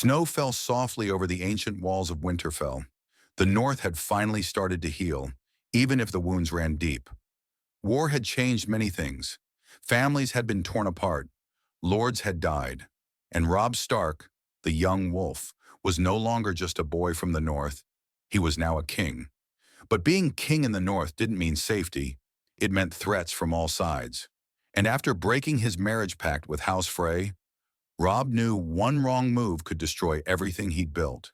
Snow fell softly over the ancient walls of Winterfell. The north had finally started to heal, even if the wounds ran deep. War had changed many things. Families had been torn apart, lords had died, and Robb Stark, the young wolf, was no longer just a boy from the north. He was now a king. But being king in the north didn't mean safety. It meant threats from all sides. And after breaking his marriage pact with House Frey, Robb knew one wrong move could destroy everything he'd built.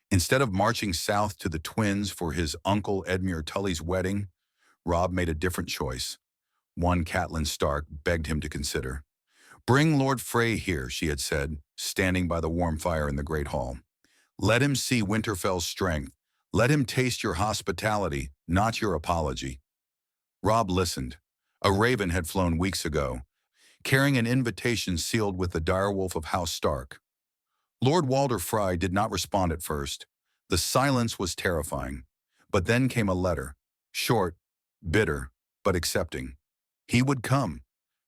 Instead of marching south to the twins for his uncle Edmure Tully's wedding, Robb made a different choice. One Catelyn Stark begged him to consider. "Bring Lord Frey here," she had said, standing by the warm fire in the great hall. "Let him see Winterfell's strength. Let him taste your hospitality, not your apology." Robb listened. A raven had flown weeks ago, carrying an invitation sealed with the direwolf of House Stark. Lord Walder Frey did not respond at first. The silence was terrifying. But then came a letter, short, bitter, but accepting. He would come,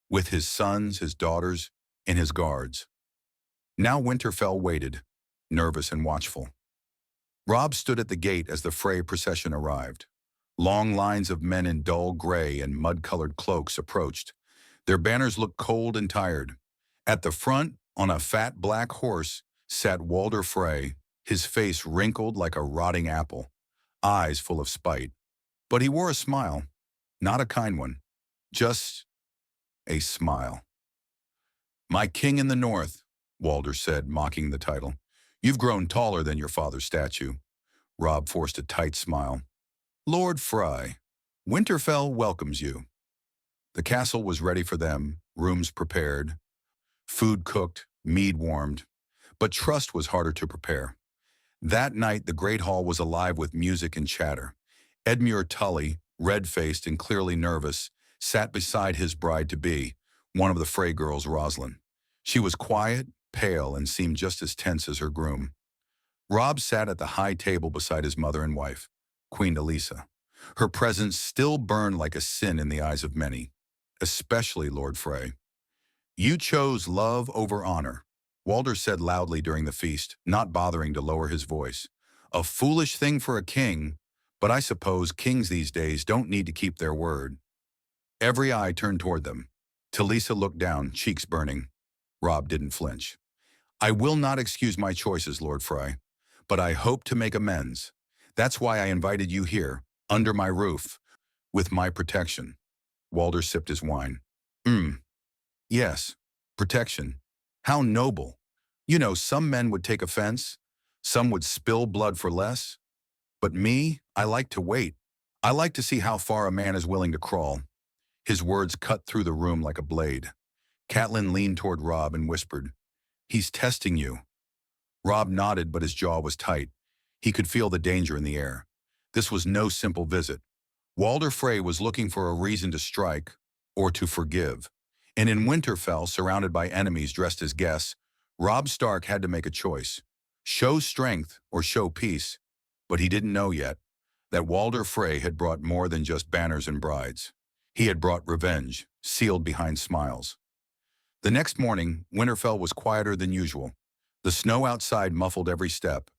with his sons, his daughters, and his guards. Now Winterfell waited, nervous and watchful. Robb stood at the gate as the Frey procession arrived. Long lines of men in dull gray and mud-colored cloaks approached. Their banners looked cold and tired. At the front, on a fat black horse, sat Walder Frey, his face wrinkled like a rotting apple, eyes full of spite. But he wore a smile, not a kind one, just a smile. "My king in the north," Walder said, mocking the title. "You've grown taller than your father's statue." Robb forced a tight smile. "Lord Frey, Winterfell welcomes you." The castle was ready for them, rooms prepared, food cooked, mead warmed. But trust was harder to prepare. That night, the great hall was alive with music and chatter. Edmure Tully, red-faced and clearly nervous, sat beside his bride-to-be, one of the Frey girls, Roslyn. She was quiet, pale, and seemed just as tense as her groom. Robb sat at the high table beside his mother and wife, Queen Elisa. Her presence still burned like a sin in the eyes of many, especially Lord Frey. "You chose love over honor," Walder said loudly during the feast, not bothering to lower his voice. "A foolish thing for a king, but I suppose kings these days don't need to keep their word." Every eye turned toward them. Talisa looked down, cheeks burning. Robb didn't flinch. "I will not excuse my choices, Lord Frey, but I hope to make amends. That's why I invited you here, under my roof, with my protection." Walder sipped his wine. Yes, protection. How noble. You know, some men would take offense. Some would spill blood for less. But me, I like to wait. I like to see how far a man is willing to crawl." His words cut through the room like a blade. Catelyn leaned toward Robb and whispered, "He's testing you." Robb nodded, but his jaw was tight. He could feel the danger in the air. This was no simple visit. Walder Frey was looking for a reason to strike or to forgive. And in Winterfell, surrounded by enemies dressed as guests, Robb Stark had to make a choice. Show strength or show peace. But he didn't know yet that Walder Frey had brought more than just banners and brides. He had brought revenge, sealed behind smiles. The next morning, Winterfell was quieter than usual. The snow outside muffled every step.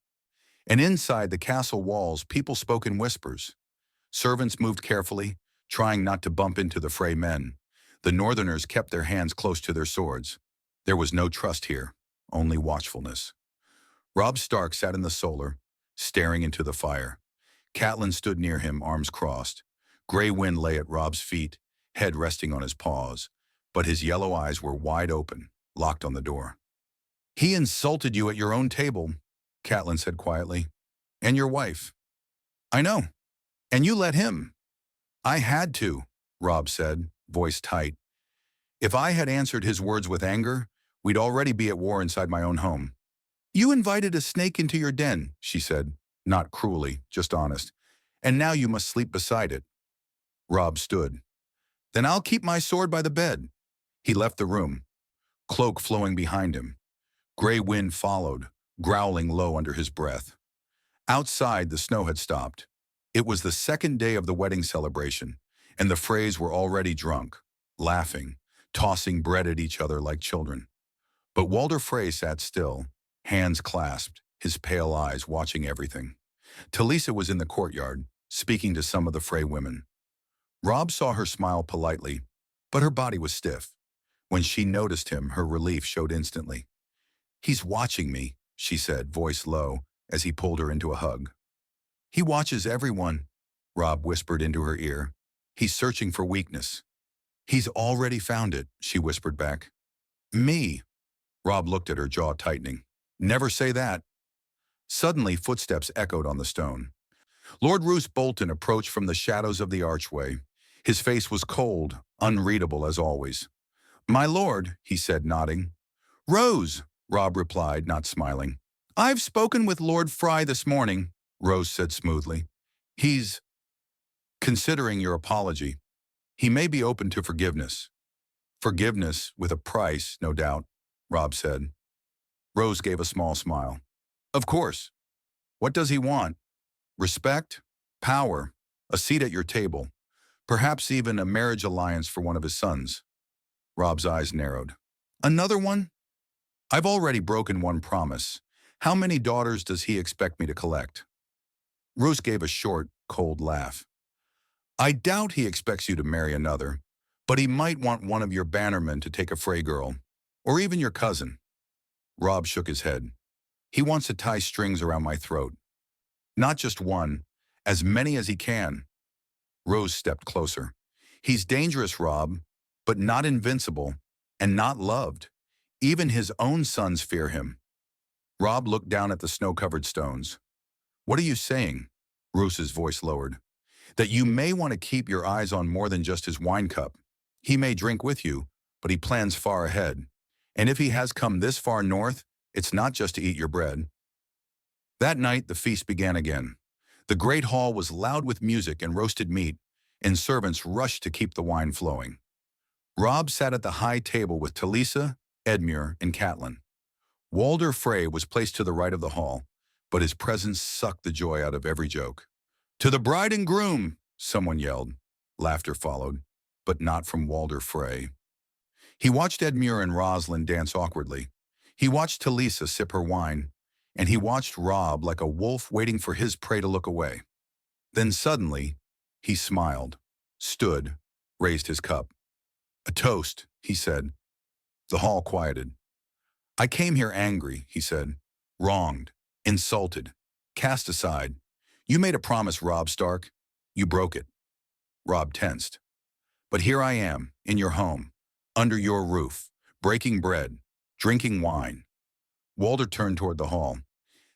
And inside the castle walls, people spoke in whispers. Servants moved carefully, trying not to bump into the Frey men. The Northerners kept their hands close to their swords. There was no trust here, only watchfulness. Robb Stark sat in the solar, staring into the fire. Catelyn stood near him, arms crossed. Gray wind lay at Robb's feet, head resting on his paws, but his yellow eyes were wide open, locked on the door. "He insulted you at your own table," Catelyn said quietly. "And your wife." "I know. And you let him." "I had to," Robb said, voice tight. "If I had answered his words with anger, we'd already be at war inside my own home." "You invited a snake into your den," she said, not cruelly, just honest. "And now you must sleep beside it." Robb stood. "Then I'll keep my sword by the bed." He left the room, cloak flowing behind him. Gray wind followed, growling low under his breath. Outside, the snow had stopped. It was the second day of the wedding celebration, and the Freys were already drunk, laughing, tossing bread at each other like children. But Walder Frey sat still, hands clasped, his pale eyes watching everything. Talisa was in the courtyard, speaking to some of the Frey women. Robb saw her smile politely, but her body was stiff. When she noticed him, her relief showed instantly. "He's watching me," she said, voice low, as he pulled her into a hug. "He watches everyone," Robb whispered into her ear. "He's searching for weakness." "He's already found it," she whispered back. "Me." Robb looked at her, jaw tightening. "Never say that." Suddenly, footsteps echoed on the stone. Lord Roose Bolton approached from the shadows of the archway. His face was cold, unreadable as always. "My lord," he said, nodding. "Rose," Robb replied, not smiling. "I've spoken with Lord Frey this morning," Rose said smoothly. "He's considering your apology. He may be open to forgiveness." "Forgiveness with a price, no doubt," Robb said. Rose gave a small smile. "Of course. What does he want? Respect? Power? A seat at your table? Perhaps even a marriage alliance for one of his sons?" Robb's eyes narrowed. "Another one? I've already broken one promise. How many daughters does he expect me to collect?" Rose gave a short, cold laugh. "I doubt he expects you to marry another, but he might want one of your bannermen to take a Frey girl, or even your cousin." Robb shook his head. "He wants to tie strings around my throat. Not just one, as many as he can." Rose stepped closer. "He's dangerous, Robb, but not invincible, and not loved. Even his own sons fear him." Robb looked down at the snow-covered stones. "What are you saying?" Rose's voice lowered. "That you may want to keep your eyes on more than just his wine cup. He may drink with you, but he plans far ahead. And if he has come this far north, it's not just to eat your bread." That night, the feast began again. The great hall was loud with music and roasted meat, and servants rushed to keep the wine flowing. Robb sat at the high table with Talisa, Edmure, and Catelyn. Walder Frey was placed to the right of the hall, but his presence sucked the joy out of every joke. "To the bride and groom!" someone yelled. Laughter followed, but not from Walder Frey. He watched Edmure and Rosalind dance awkwardly. He watched Talisa sip her wine, and he watched Robb like a wolf waiting for his prey to look away. Then suddenly, he smiled, stood, raised his cup. "A toast," he said. The hall quieted. "I came here angry," he said. "Wronged, insulted, cast aside. You made a promise, Robb Stark. You broke it." Robb tensed. "But here I am, in your home, under your roof, breaking bread, drinking wine." Walder turned toward the hall.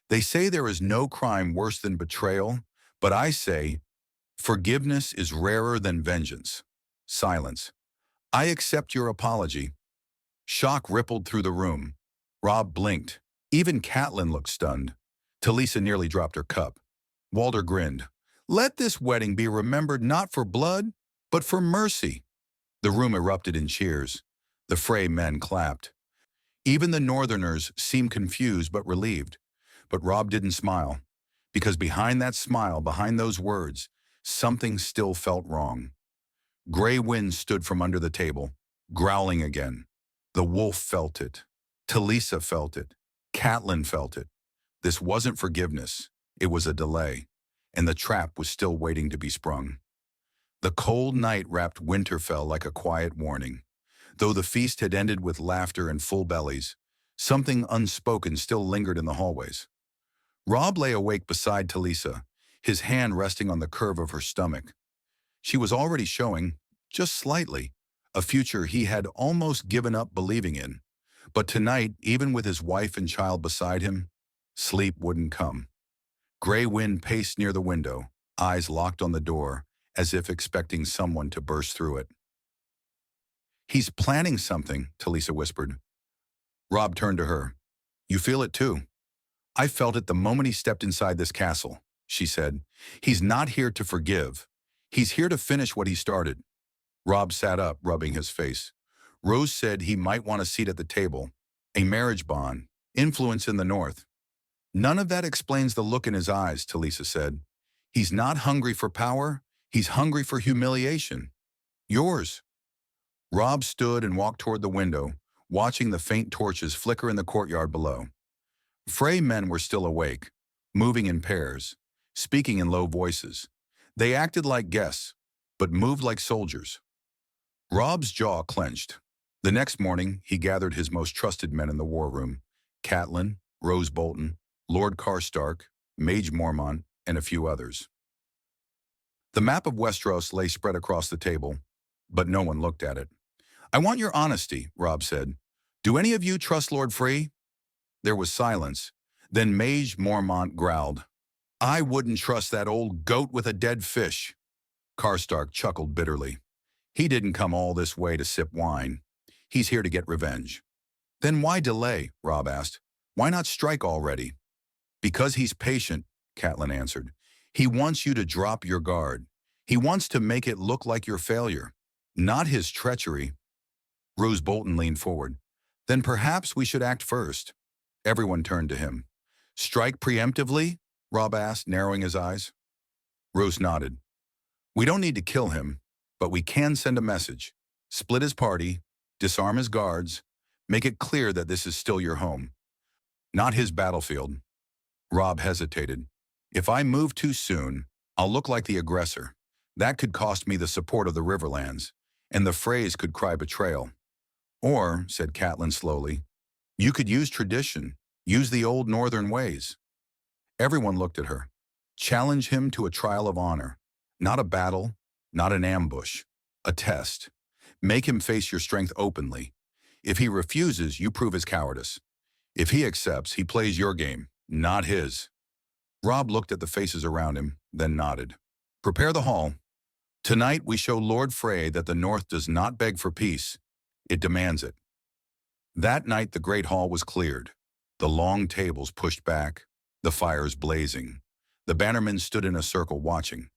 "They say there is no crime worse than betrayal, but I say forgiveness is rarer than vengeance." Silence. "I accept your apology." Shock rippled through the room. Robb blinked. Even Catelyn looked stunned. Talisa nearly dropped her cup. Walder grinned. "Let this wedding be remembered not for blood, but for mercy." The room erupted in cheers. The Frey men clapped. Even the Northerners seemed confused but relieved. But Robb didn't smile, because behind that smile, behind those words, something still felt wrong. Gray wind stood from under the table, growling again. The wolf felt it. Talisa felt it. Catelyn felt it. This wasn't forgiveness. It was a delay, and the trap was still waiting to be sprung. The cold night wrapped Winterfell like a quiet warning. Though the feast had ended with laughter and full bellies, something unspoken still lingered in the hallways. Robb lay awake beside Talisa, his hand resting on the curve of her stomach. She was already showing, just slightly, a future he had almost given up believing in. But tonight, even with his wife and child beside him, sleep wouldn't come. Gray wind paced near the window, eyes locked on the door, as if expecting someone to burst through it. "He's planning something," Talisa whispered. Robb turned to her. "You feel it too?" "I felt it the moment he stepped inside this castle," she said. "He's not here to forgive. He's here to finish what he started." Robb sat up, rubbing his face. "Rose said he might want a seat at the table, a marriage bond, influence in the North." "None of that explains the look in his eyes," Talisa said. "He's not hungry for power. He's hungry for humiliation. Yours." Robb stood and walked toward the window, watching the faint torches flicker in the courtyard below. Frey men were still awake, moving in pairs, speaking in low voices. They acted like guests, but moved like soldiers. Robb's jaw clenched. The next morning, he gathered his most trusted men in the war room: Catelyn, Rose Bolton, Lord Karstark, Mage Mormont, and a few others. The map of Westeros lay spread across the table, but no one looked at it. "I want your honesty," Robb said. "Do any of you trust Lord Frey?" There was silence. Then Mage Mormont growled, "I wouldn't trust that old goat with a dead fish." Karstark chuckled bitterly. "He didn't come all this way to sip wine. He's here to get revenge." "Then why delay?" Robb asked. "Why not strike already?" "Because he's patient," Catelyn answered. "He wants you to drop your guard. He wants to make it look like your failure, not his treachery." Rose Bolton leaned forward. "Then perhaps we should act first." Everyone turned to him. "Strike preemptively?" Robb asked, narrowing his eyes. Rose nodded. "We don't need to kill him, but we can send a message. Split his party, disarm his guards, make it clear that this is still your home, not his battlefield." Robb hesitated. "If I move too soon, I'll look like the aggressor. That could cost me the support of the Riverlands, and the Freys could cry betrayal." "Or," said Catelyn slowly, "you could use tradition, use the old northern ways." Everyone looked at her. "Challenge him to a trial of honor. Not a battle, not an ambush. A test. Make him face your strength openly. If he refuses, you prove his cowardice. If he accepts, he plays your game, not his." Robb looked at the faces around him, then nodded. "Prepare the hall. Tonight we show Lord Frey that the North does not beg for peace. It demands it." That night the great hall was cleared. The long tables pushed back, the fires blazing. The bannermen stood in a circle watching.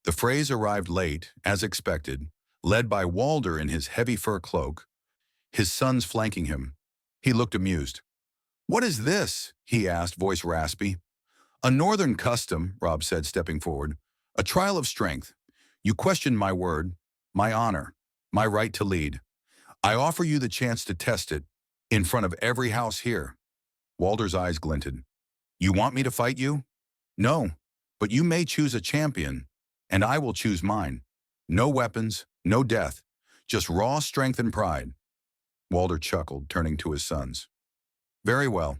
The Freys arrived late, as expected, led by Walder in his heavy fur cloak, his sons flanking him. He looked amused. "What is this?" he asked, voice raspy. "A northern custom," Robb said, stepping forward. "A trial of strength. You questioned my word, my honor, my right to lead. I offer you the chance to test it, in front of every house here." Walder's eyes glinted. "You want me to fight you?" "No, but you may choose a champion, and I will choose mine. No weapons, no death, just raw strength and pride." Walder chuckled, turning to his sons. "Very well.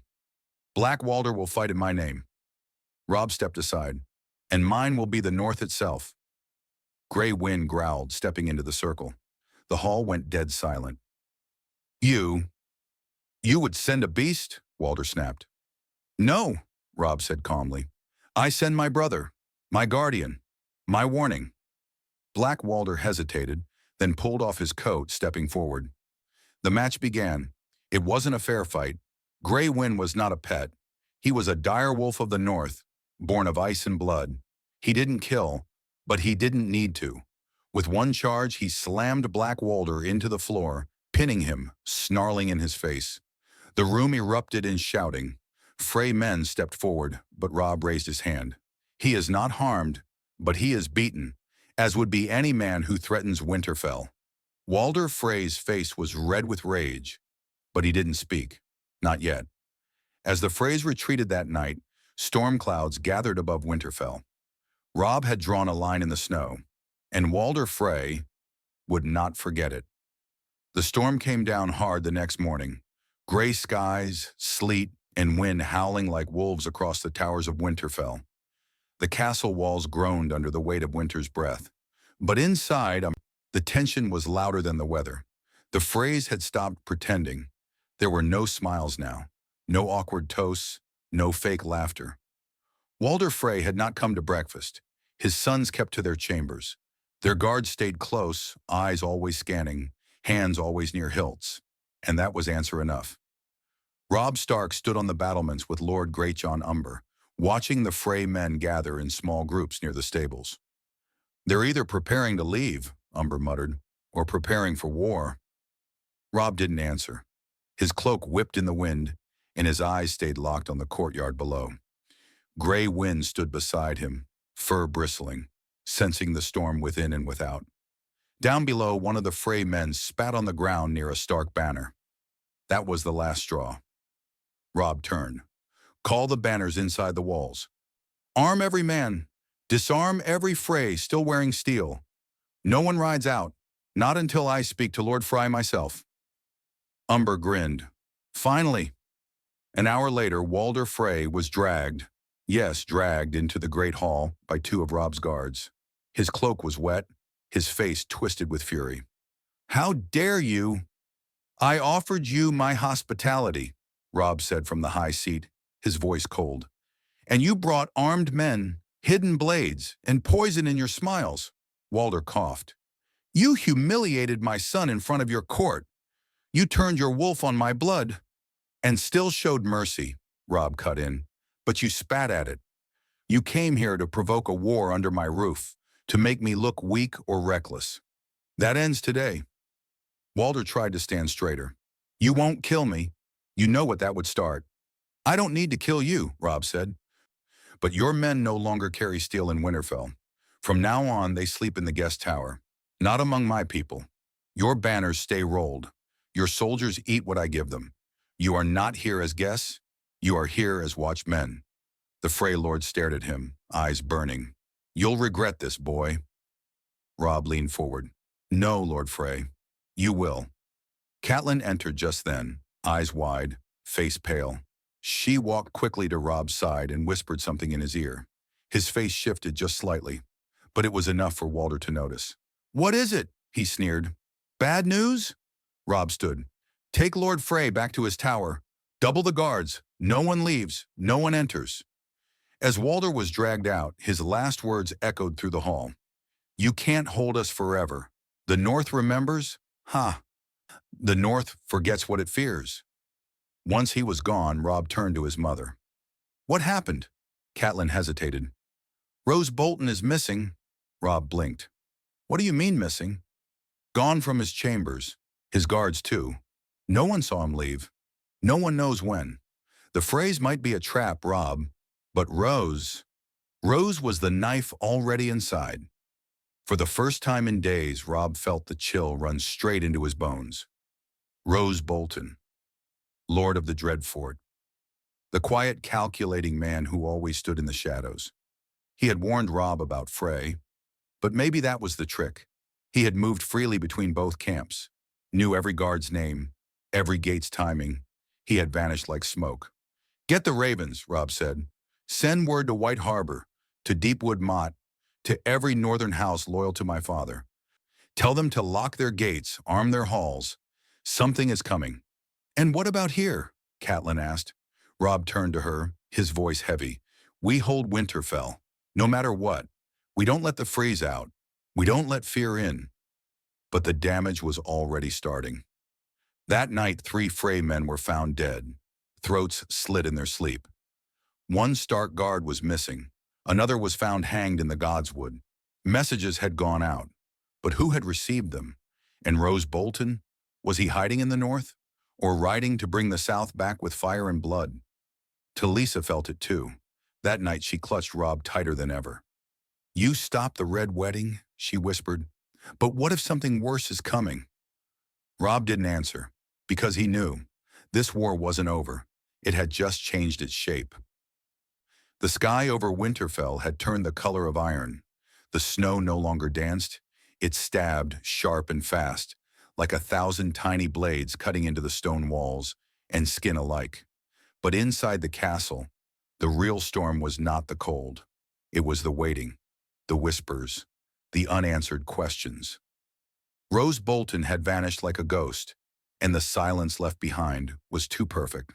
Black Walder will fight in my name." Robb stepped aside. "And mine will be the North itself." Grey Wind growled, stepping into the circle. The hall went dead silent. You would send a beast?" Walder snapped. "No," Robb said calmly. "I send my brother, my guardian, my warning." Black Walder hesitated, then pulled off his coat, stepping forward. The match began. It wasn't a fair fight. Grey Wind was not a pet. He was a dire wolf of the North, born of ice and blood. He didn't kill, but he didn't need to. With one charge, he slammed Black Walder into the floor, pinning him, snarling in his face. The room erupted in shouting. Frey men stepped forward, but Robb raised his hand. "He is not harmed, but he is beaten, as would be any man who threatens Winterfell." Walder Frey's face was red with rage, but he didn't speak. Not yet. As the Freys retreated that night, storm clouds gathered above Winterfell. Robb had drawn a line in the snow, and Walder Frey would not forget it. The storm came down hard the next morning. Gray skies, sleet, and wind howling like wolves across the towers of Winterfell. The castle walls groaned under the weight of winter's breath. But inside, the tension was louder than the weather. The Freys had stopped pretending. There were no smiles now, no awkward toasts, no fake laughter. Walder Frey had not come to breakfast. His sons kept to their chambers. Their guards stayed close, eyes always scanning, hands always near hilts. And that was answer enough. Robb Stark stood on the battlements with Lord Greatjon Umber, watching the Frey men gather in small groups near the stables. "They're either preparing to leave," Umber muttered, "or preparing for war." Robb didn't answer. His cloak whipped in the wind, and his eyes stayed locked on the courtyard below. Grey Wind stood beside him, fur bristling, sensing the storm within and without. Down below, one of the Frey men spat on the ground near a Stark banner. That was the last straw. Robb turned. Call the banners inside the walls. Arm every man. Disarm every Frey still wearing steel. No one rides out, not until I speak to Lord Frey myself." Umber grinned. Finally. An hour later, Walder Frey was dragged, yes, dragged into the great hall by two of Robb's guards. His cloak was wet, his face twisted with fury. "How dare you?" "I offered you my hospitality," Robb said from the high seat, his voice cold. "And you brought armed men, hidden blades, and poison in your smiles." Walder coughed. "You humiliated my son in front of your court. You turned your wolf on my blood, and still showed mercy," Robb cut in. "But you spat at it. You came here to provoke a war under my roof, to make me look weak or reckless. That ends today." Walder tried to stand straighter. "You won't kill me. You know what that would start." "I don't need to kill you," Robb said. "But your men no longer carry steel in Winterfell. From now on, they sleep in the guest tower. Not among my people. Your banners stay rolled. Your soldiers eat what I give them. You are not here as guests. You are here as watchmen." The Frey Lord stared at him, eyes burning. "You'll regret this, boy." Robb leaned forward. "No, Lord Frey. You will." Catelyn entered just then, eyes wide, face pale. She walked quickly to Robb's side and whispered something in his ear. His face shifted just slightly, but it was enough for Walder to notice. "What is it?" he sneered. "Bad news?" Robb stood. "Take Lord Frey back to his tower. Double the guards. No one leaves. No one enters." As Walder was dragged out, his last words echoed through the hall. "You can't hold us forever. The North remembers? Ha! The North forgets what it fears." Once he was gone, Robb turned to his mother. "What happened?" Catelyn hesitated. "Roose Bolton is missing." Robb blinked. "What do you mean missing?" "Gone from his chambers. His guards too. No one saw him leave. No one knows when. The phrase might be a trap, Robb, but Roose was the knife already inside." For the first time in days, Robb felt the chill run straight into his bones. Roose Bolton, Lord of the Dreadfort. The quiet, calculating man who always stood in the shadows. He had warned Robb about Frey, but maybe that was the trick. He had moved freely between both camps, knew every guard's name, every gate's timing. He had vanished like smoke. "Get the ravens," Robb said. "Send word to White Harbor, to Deepwood Motte, to every northern house loyal to my father. Tell them to lock their gates, arm their halls. Something is coming." "And what about here?" Catelyn asked. Robb turned to her, his voice heavy. "We hold Winterfell, no matter what. We don't let the freeze out. We don't let fear in." But the damage was already starting. That night, 3 Frey men were found dead, throats slit in their sleep. One Stark guard was missing. Another was found hanged in the Godswood. Messages had gone out, but who had received them? And Roose Bolton? Was he hiding in the north? Or riding to bring the south back with fire and blood? Talisa felt it too. That night she clutched Robb tighter than ever. "You stop the Red Wedding," she whispered. "But what if something worse is coming?" Robb didn't answer, because he knew. This war wasn't over. It had just changed its shape. The sky over Winterfell had turned the color of iron. The snow no longer danced. It stabbed, sharp and fast, like 1,000 tiny blades cutting into the stone walls and skin alike. But inside the castle, the real storm was not the cold. It was the waiting, the whispers, the unanswered questions. Roose Bolton had vanished like a ghost, and the silence left behind was too perfect.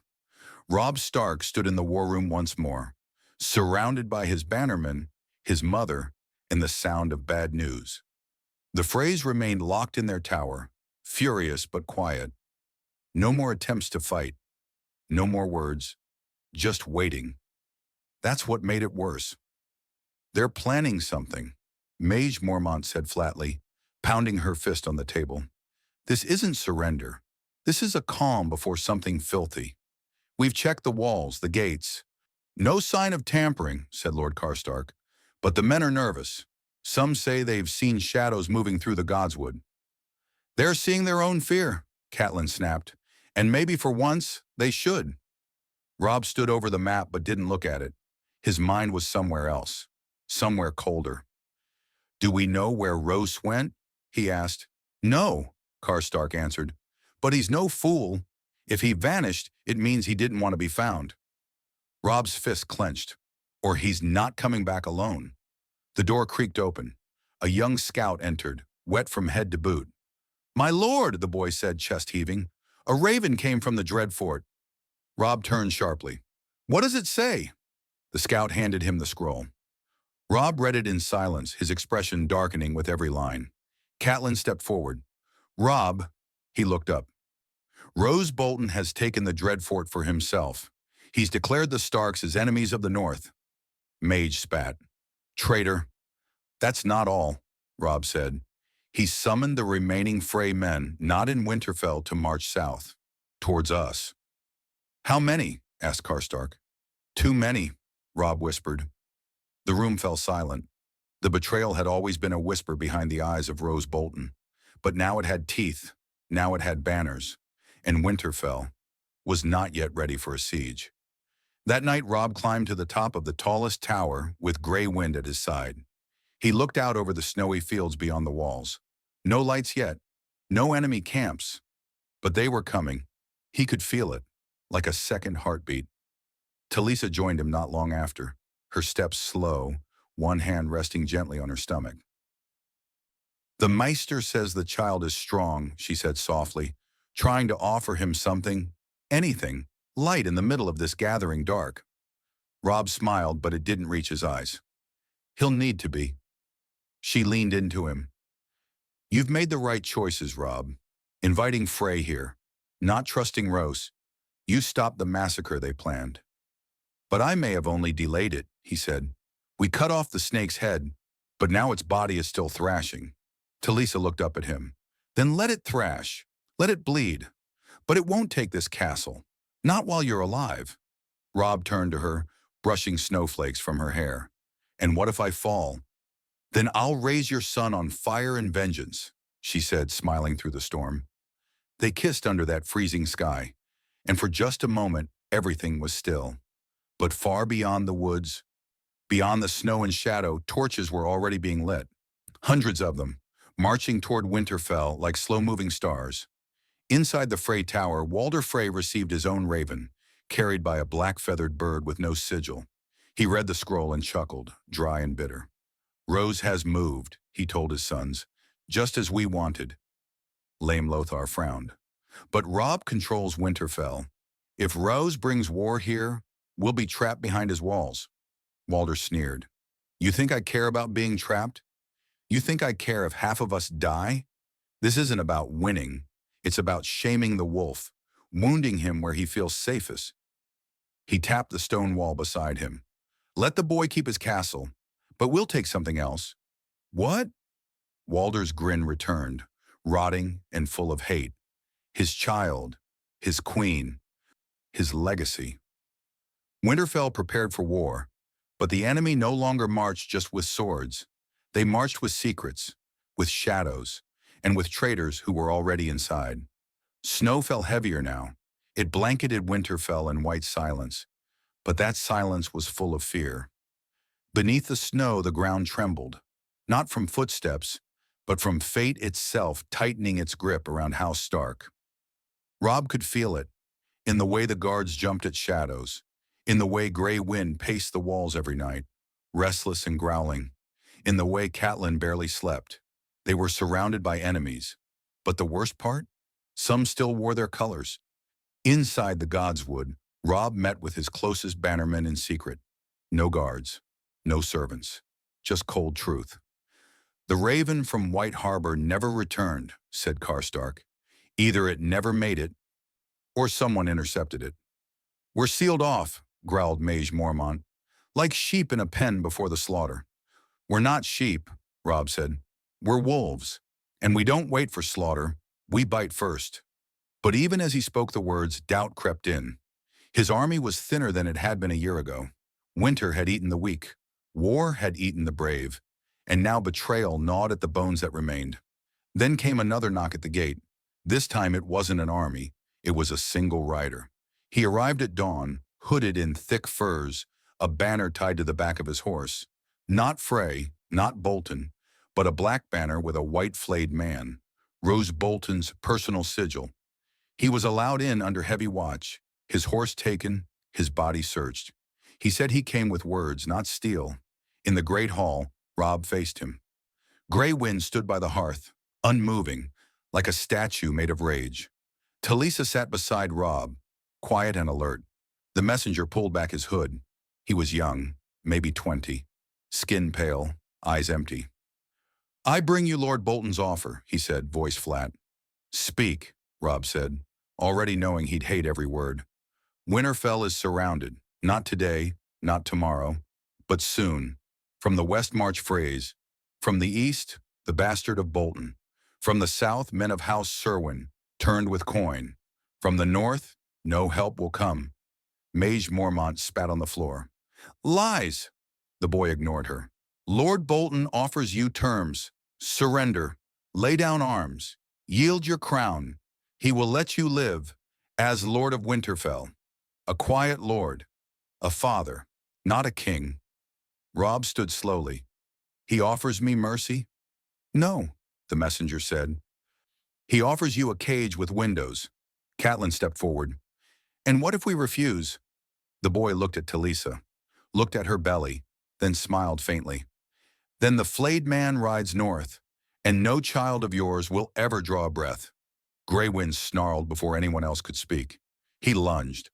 Robb Stark stood in the war room once more, surrounded by his bannermen, his mother, and the sound of bad news. The Freys remained locked in their tower, furious but quiet. No more attempts to fight. No more words. Just waiting. That's what made it worse. "They're planning something," Mage Mormont said flatly, pounding her fist on the table. "This isn't surrender. This is a calm before something filthy. We've checked the walls, the gates. No sign of tampering," said Lord Karstark. "But the men are nervous. Some say they've seen shadows moving through the Godswood." "They're seeing their own fear," Catelyn snapped. "And maybe for once, they should." Robb stood over the map but didn't look at it. His mind was somewhere else, somewhere colder. "Do we know where Roose went?" he asked. "No," Karstark answered. "But he's no fool. If he vanished, it means he didn't want to be found." Robb's fist clenched. Or he's not coming back alone. The door creaked open. A young scout entered, wet from head to boot. "My lord," the boy said, chest heaving. "A raven came from the dread fort." Robb turned sharply. "What does it say?" The scout handed him the scroll. Robb read it in silence, his expression darkening with every line. Catelyn stepped forward. "Robb," he looked up. "Roose Bolton has taken the dread fort for himself. He's declared the Starks as enemies of the North." Mage spat. "Traitor." "That's not all," Robb said. "He summoned the remaining Frey men, not in Winterfell, to march south, towards us." "How many?" asked Karstark. "Too many," Robb whispered. The room fell silent. The betrayal had always been a whisper behind the eyes of Roose Bolton. But now it had teeth, now it had banners, and Winterfell was not yet ready for a siege. That night Robb climbed to the top of the tallest tower with Grey Wind at his side. He looked out over the snowy fields beyond the walls. No lights yet, no enemy camps. But they were coming. He could feel it, like a second heartbeat. Talisa joined him not long after, her steps slow, one hand resting gently on her stomach. "The Maester says the child is strong," she said softly, trying to offer him something, anything, light in the middle of this gathering dark. Robb smiled, but it didn't reach his eyes. "He'll need to be." She leaned into him. "You've made the right choices, Robb. Inviting Frey here, not trusting Roose. You stopped the massacre they planned." "But I may have only delayed it," he said. "We cut off the snake's head, but now its body is still thrashing." Talisa looked up at him. "Then let it thrash. Let it bleed. But it won't take this castle. Not while you're alive." Robb turned to her, brushing snowflakes from her hair. "And what if I fall?" "Then I'll raise your son on fire and vengeance," she said, smiling through the storm. They kissed under that freezing sky, and for just a moment everything was still. But far beyond the woods, beyond the snow and shadow, torches were already being lit. Hundreds of them, marching toward Winterfell like slow-moving stars. Inside the Frey Tower, Walder Frey received his own raven, carried by a black-feathered bird with no sigil. He read the scroll and chuckled, dry and bitter. "Roose has moved," he told his sons, "just as we wanted." Lame Lothar frowned. "But Robb controls Winterfell. If Roose brings war here, we'll be trapped behind his walls." Walder sneered. "You think I care about being trapped? You think I care if half of us die? This isn't about winning. It's about shaming the wolf, wounding him where he feels safest." He tapped the stone wall beside him. "Let the boy keep his castle, but we'll take something else." "What?" Walder's grin returned, rotting and full of hate. His child, his queen, his legacy. Winterfell prepared for war, but the enemy no longer marched just with swords. They marched with secrets, with shadows, and with traitors who were already inside. Snow fell heavier now. It blanketed Winterfell in white silence, but that silence was full of fear. Beneath the snow, the ground trembled, not from footsteps, but from fate itself tightening its grip around House Stark. Robb could feel it, in the way the guards jumped at shadows, in the way Grey Wind paced the walls every night, restless and growling, in the way Catelyn barely slept. They were surrounded by enemies. But the worst part? Some still wore their colors. Inside the Godswood, Robb met with his closest bannermen in secret. No guards, no servants, just cold truth. "The raven from White Harbor never returned," said Karstark. "Either it never made it, or someone intercepted it." "We're sealed off," growled Mage Mormont, "like sheep in a pen before the slaughter." "We're not sheep," Robb said. "We're wolves, and we don't wait for slaughter, we bite first." But even as he spoke the words, doubt crept in. His army was thinner than it had been a year ago. Winter had eaten the weak. War had eaten the brave. And now betrayal gnawed at the bones that remained. Then came another knock at the gate. This time it wasn't an army. It was a single rider. He arrived at dawn, hooded in thick furs, a banner tied to the back of his horse. Not Frey, not Bolton, but a black banner with a white flayed man. Rose Bolton's personal sigil. He was allowed in under heavy watch, his horse taken, his body searched. He said he came with words, not steel. In the great hall, Robb faced him. Grey Wind stood by the hearth, unmoving, like a statue made of rage. Talisa sat beside Robb, quiet and alert. The messenger pulled back his hood. He was young, maybe 20, skin pale, eyes empty. "I bring you Lord Bolton's offer," he said, voice flat. "Speak," Robb said, already knowing he'd hate every word. "Winterfell is surrounded, not today, not tomorrow, but soon. From the west march Freys. From the east, the bastard of Bolton. From the south, men of House Serwyn, turned with coin. From the north, no help will come." Mage Mormont spat on the floor. "Lies!" The boy ignored her. "Lord Bolton offers you terms. Surrender. Lay down arms. Yield your crown. He will let you live as Lord of Winterfell. A quiet lord. A father. Not a king." Robb stood slowly. "He offers me mercy?" "No," the messenger said. "He offers you a cage with windows." Catelyn stepped forward. "And what if we refuse?" The boy looked at Talisa, looked at her belly, then smiled faintly. "Then the flayed man rides north, and no child of yours will ever draw a breath." Grey Wind snarled before anyone else could speak. He lunged.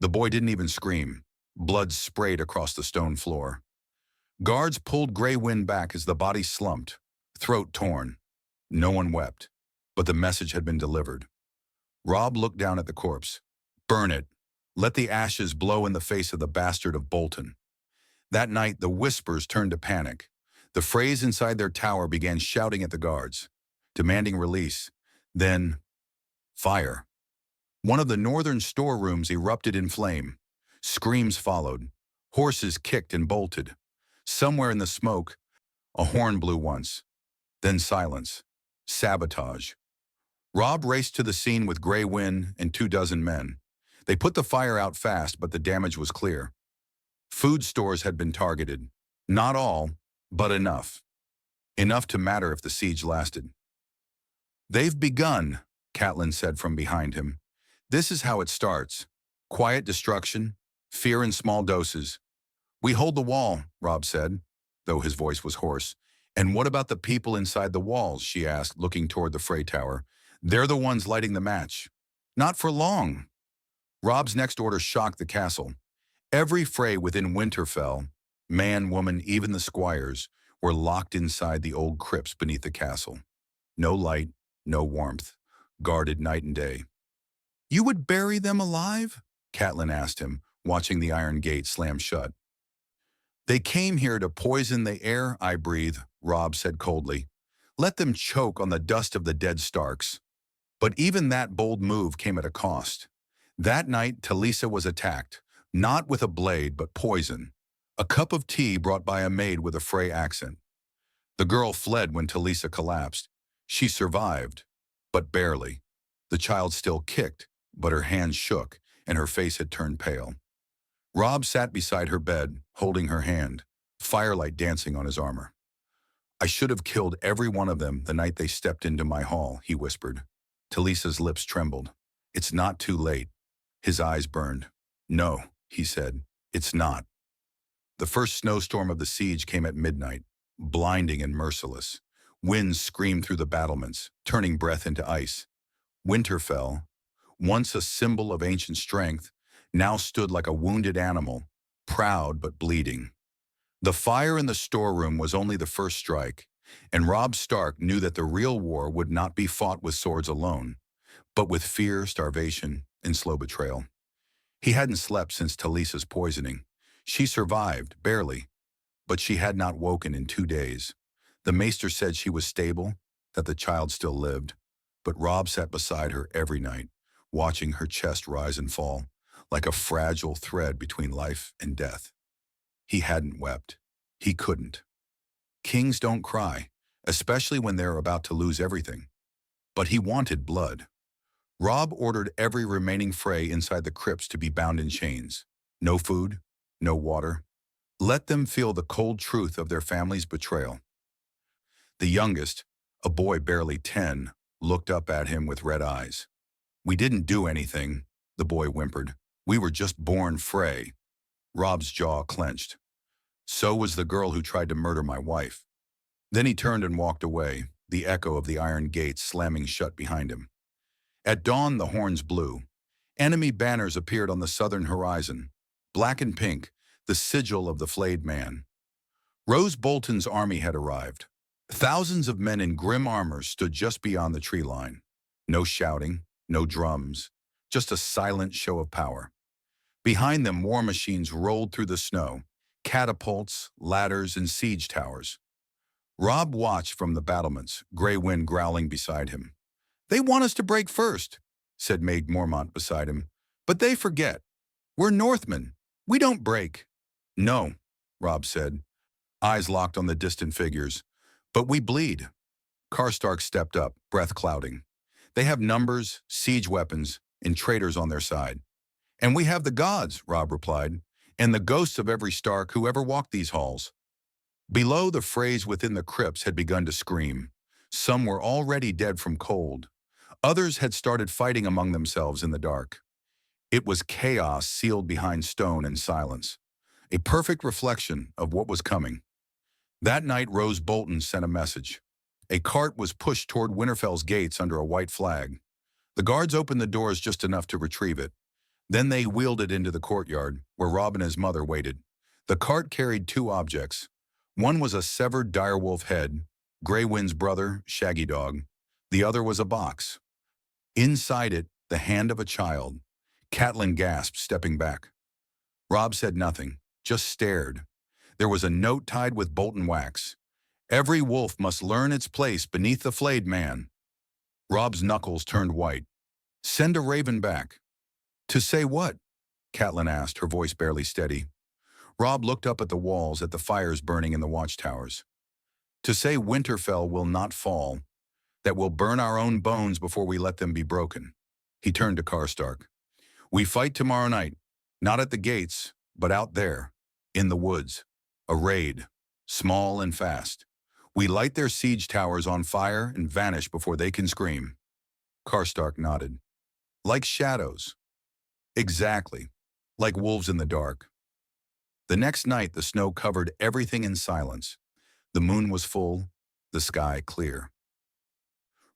The boy didn't even scream. Blood sprayed across the stone floor. Guards pulled Grey Wind back as the body slumped, throat torn. No one wept, but the message had been delivered. Robb looked down at the corpse. "Burn it. Let the ashes blow in the face of the bastard of Bolton." That night, the whispers turned to panic. The Freys inside their tower began shouting at the guards, demanding release. Then, fire. One of the northern storerooms erupted in flame. Screams followed. Horses kicked and bolted. Somewhere in the smoke, a horn blew once. Then silence. Sabotage. Robb raced to the scene with Grey Wind and 24 men. They put the fire out fast, but the damage was clear. Food stores had been targeted. Not all, but enough. Enough to matter if the siege lasted. "They've begun," Catelyn said from behind him. "This is how it starts. Quiet destruction, fear in small doses." "We hold the wall," Robb said, though his voice was hoarse. "And what about the people inside the walls?" she asked, looking toward the Frey tower. "They're the ones lighting the match." "Not for long." Robb's next order shocked the castle. Every Frey within Winterfell, man, woman, even the squires, were locked inside the old crypts beneath the castle. No light, no warmth, guarded night and day. "You would bury them alive?" Catelyn asked him, watching the iron gate slam shut. "They came here to poison the air I breathe," Robb said coldly. "Let them choke on the dust of the dead Starks." But even that bold move came at a cost. That night, Talisa was attacked, not with a blade, but poison. A cup of tea brought by a maid with a Frey accent. The girl fled when Talisa collapsed. She survived, but barely. The child still kicked, but her hands shook, and her face had turned pale. Robb sat beside her bed, holding her hand, firelight dancing on his armor. "I should have killed every one of them the night they stepped into my hall," he whispered. Talisa's lips trembled. "It's not too late." His eyes burned. "No," he said, "it's not." The first snowstorm of the siege came at midnight, blinding and merciless. Winds screamed through the battlements, turning breath into ice. Winterfell, once a symbol of ancient strength, now stood like a wounded animal, proud but bleeding. The fire in the storeroom was only the first strike, and Robb Stark knew that the real war would not be fought with swords alone, but with fear, starvation, and slow betrayal. He hadn't slept since Talisa's poisoning. She survived, barely, but she had not woken in 2 days. The maester said she was stable, that the child still lived, but Robb sat beside her every night, watching her chest rise and fall, like a fragile thread between life and death. He hadn't wept. He couldn't. Kings don't cry, especially when they're about to lose everything. But he wanted blood. Robb ordered every remaining Frey inside the crypts to be bound in chains. No food, no water. Let them feel the cold truth of their family's betrayal. The youngest, a boy barely 10, looked up at him with red eyes. We didn't do anything, the boy whimpered. We were just born Frey. Robb's jaw clenched. So was the girl who tried to murder my wife. Then he turned and walked away, the echo of the iron gates slamming shut behind him. At dawn, the horns blew. Enemy banners appeared on the southern horizon. Black and pink, the sigil of the flayed man. Rose Bolton's army had arrived. Thousands of men in grim armor stood just beyond the tree line. No shouting, no drums, just a silent show of power. Behind them, war machines rolled through the snow, catapults, ladders, and siege towers. Robb watched from the battlements, Grey Wind growling beside him. They want us to break first, said Maid Mormont beside him. But they forget. We're Northmen. We don't break. No, Robb said, eyes locked on the distant figures. But we bleed. Karstark stepped up, breath clouding. They have numbers, siege weapons, and traitors on their side. And we have the gods, Robb replied, and the ghosts of every Stark who ever walked these halls. Below, the Freys within the crypts had begun to scream. Some were already dead from cold. Others had started fighting among themselves in the dark. It was chaos sealed behind stone and silence, a perfect reflection of what was coming. That night, Rose Bolton sent a message. A cart was pushed toward Winterfell's gates under a white flag. The guards opened the doors just enough to retrieve it. Then they wheeled it into the courtyard, where Robb and his mother waited. The cart carried two objects. One was a severed direwolf head, Grey Wind's brother, Shaggy Dog. The other was a box. Inside it, the hand of a child. Catelyn gasped, stepping back. Robb said nothing, just stared. There was a note tied with Bolton wax. Every wolf must learn its place beneath the flayed man. Robb's knuckles turned white. Send a raven back. To say what? Catelyn asked, her voice barely steady. Robb looked up at the walls, at the fires burning in the watchtowers. To say Winterfell will not fall, that we'll burn our own bones before we let them be broken. He turned to Karstark. We fight tomorrow night, not at the gates, but out there, in the woods. A raid, small and fast. We light their siege towers on fire and vanish before they can scream. Karstark nodded. Like shadows. Exactly. Like wolves in the dark. The next night, the snow covered everything in silence. The moon was full, the sky clear.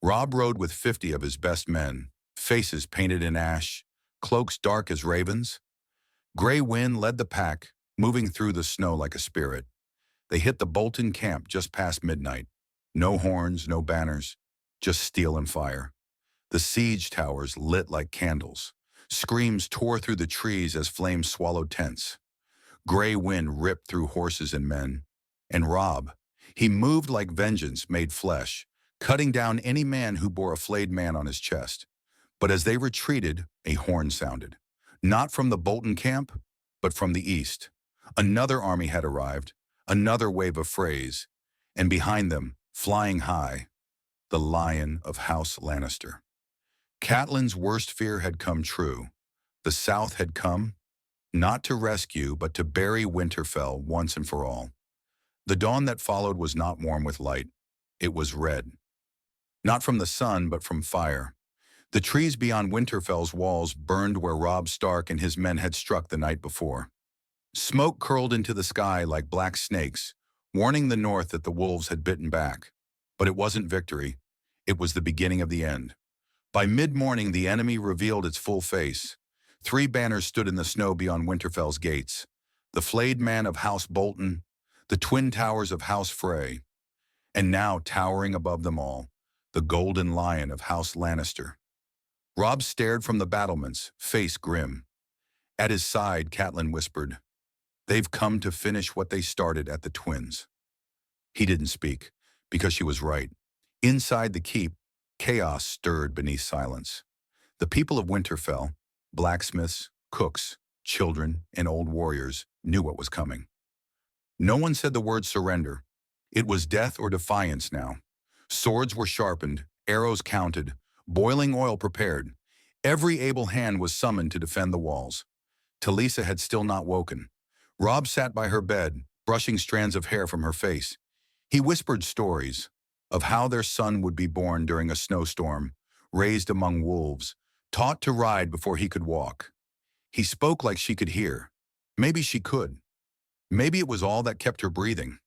Robb rode with 50 of his best men, faces painted in ash, cloaks dark as ravens. Grey Wind led the pack, moving through the snow like a spirit. They hit the Bolton camp just past midnight. No horns, no banners, just steel and fire. The siege towers lit like candles. Screams tore through the trees as flames swallowed tents. Grey Wind ripped through horses and men. And Robb, he moved like vengeance made flesh, cutting down any man who bore a flayed man on his chest. But as they retreated, a horn sounded. Not from the Bolton camp, but from the east. Another army had arrived, another wave of Freys, and behind them, flying high, the Lion of House Lannister. Catelyn's worst fear had come true. The South had come, not to rescue, but to bury Winterfell once and for all. The dawn that followed was not warm with light. It was red. Not from the sun, but from fire. The trees beyond Winterfell's walls burned where Robb Stark and his men had struck the night before. Smoke curled into the sky like black snakes, warning the north that the wolves had bitten back. But it wasn't victory. It was the beginning of the end. By mid-morning, the enemy revealed its full face. 3 banners stood in the snow beyond Winterfell's gates. The flayed man of House Bolton, the twin towers of House Frey, and now, towering above them all, the golden lion of House Lannister. Robb stared from the battlements, face grim. At his side, Catelyn whispered, "They've come to finish what they started at the Twins." He didn't speak, because she was right. Inside the keep, chaos stirred beneath silence. The people of Winterfell, blacksmiths, cooks, children, and old warriors, knew what was coming. No one said the word surrender. It was death or defiance now. Swords were sharpened, arrows counted, boiling oil prepared. Every able hand was summoned to defend the walls. Talisa had still not woken. Robb sat by her bed, brushing strands of hair from her face. He whispered stories of how their son would be born during a snowstorm, raised among wolves, taught to ride before he could walk. He spoke like she could hear. Maybe she could. Maybe it was all that kept her breathing.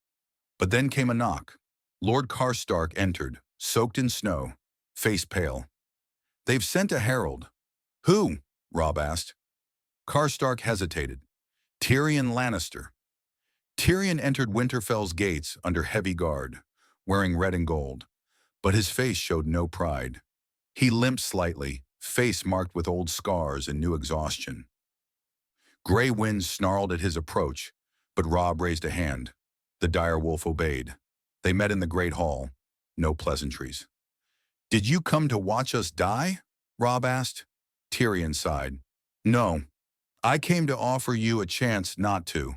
But then came a knock. Lord Karstark entered, soaked in snow, face pale. "They've sent a herald." "Who?" Robb asked. Karstark hesitated. "Tyrion Lannister." Tyrion entered Winterfell's gates under heavy guard, wearing red and gold, but his face showed no pride. He limped slightly, face marked with old scars and new exhaustion. Grey winds snarled at his approach, but Robb raised a hand. The dire wolf obeyed. They met in the great hall. No pleasantries. "Did you come to watch us die?" Robb asked. Tyrion sighed. "No, I came to offer you a chance not to."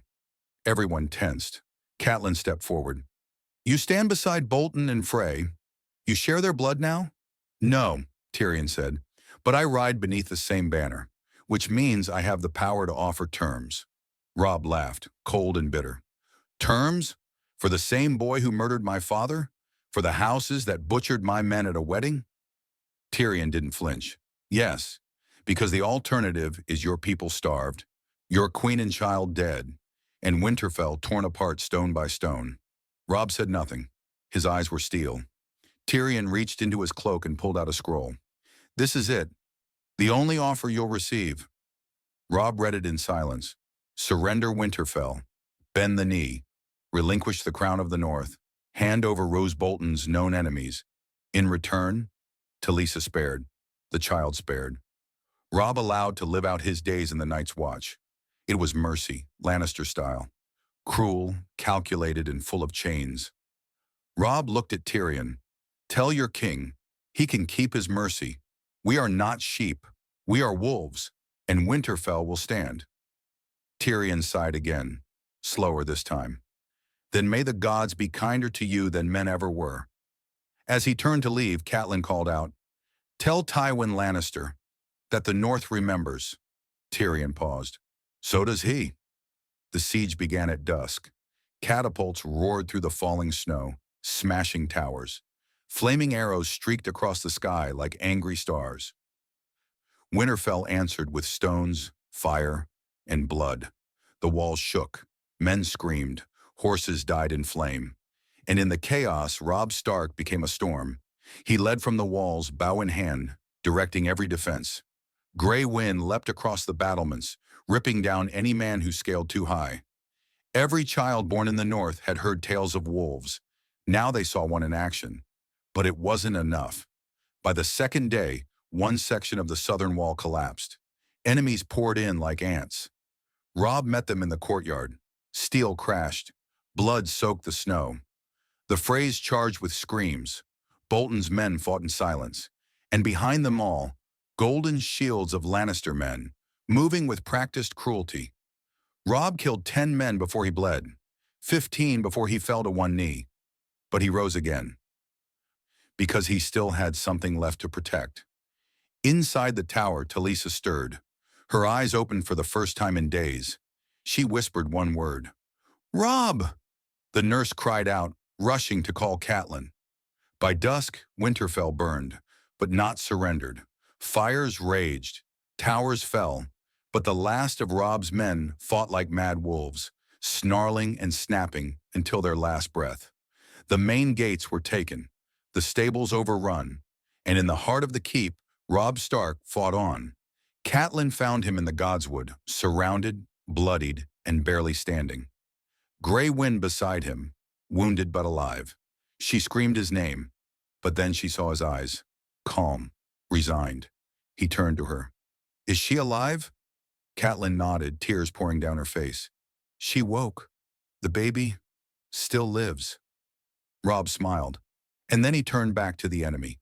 Everyone tensed. Catelyn stepped forward. "You stand beside Bolton and Frey. You share their blood now?" "No," Tyrion said, "but I ride beneath the same banner, which means I have the power to offer terms." Robb laughed, cold and bitter. "Terms? For the same boy who murdered my father? For the houses that butchered my men at a wedding?" Tyrion didn't flinch. "Yes, because the alternative is your people starved, your queen and child dead, and Winterfell torn apart stone by stone." Robb said nothing. His eyes were steel. Tyrion reached into his cloak and pulled out a scroll. "This is it. The only offer you'll receive." Robb read it in silence. "Surrender Winterfell. Bend the knee. Relinquish the crown of the North. Hand over Rose Bolton's known enemies. In return, Talisa spared. The child spared." Robb allowed to live out his days in the Night's Watch. It was mercy, Lannister style. Cruel, calculated, and full of chains. Robb looked at Tyrion. "Tell your king, he can keep his mercy. We are not sheep. We are wolves, and Winterfell will stand." Tyrion sighed again, slower this time. "Then may the gods be kinder to you than men ever were." As he turned to leave, Catelyn called out, "Tell Tywin Lannister that the North remembers." Tyrion paused. "So does he." The siege began at dusk. Catapults roared through the falling snow, smashing towers. Flaming arrows streaked across the sky like angry stars. Winterfell answered with stones, fire, and blood. The walls shook. Men screamed. Horses died in flame. And in the chaos, Robb Stark became a storm. He led from the walls, bow in hand, directing every defense. Grey wind leapt across the battlements, ripping down any man who scaled too high. Every child born in the North had heard tales of wolves. Now they saw one in action. But it wasn't enough. By the second day, one section of the southern wall collapsed. Enemies poured in like ants. Robb met them in the courtyard. Steel crashed. Blood soaked the snow. The Freys charged with screams. Bolton's men fought in silence. And behind them all, golden shields of Lannister men, moving with practiced cruelty. Robb killed 10 men before he bled, 15 before he fell to one knee. But he rose again. Because he still had something left to protect. Inside the tower, Talisa stirred. Her eyes opened for the first time in days. She whispered one word. "Robb!" The nurse cried out, rushing to call Catelyn. By dusk, Winterfell burned, but not surrendered. Fires raged. Towers fell. But the last of Robb's men fought like mad wolves, snarling and snapping until their last breath. The main gates were taken, the stables overrun, and in the heart of the keep, Robb Stark fought on. Catelyn found him in the Godswood, surrounded, bloodied, and barely standing. Grey wind beside him, wounded but alive. She screamed his name, but then she saw his eyes, calm, resigned. He turned to her. "Is she alive?" Catelyn nodded, tears pouring down her face. "She woke. The baby still lives." Robb smiled, and then he turned back to the enemy.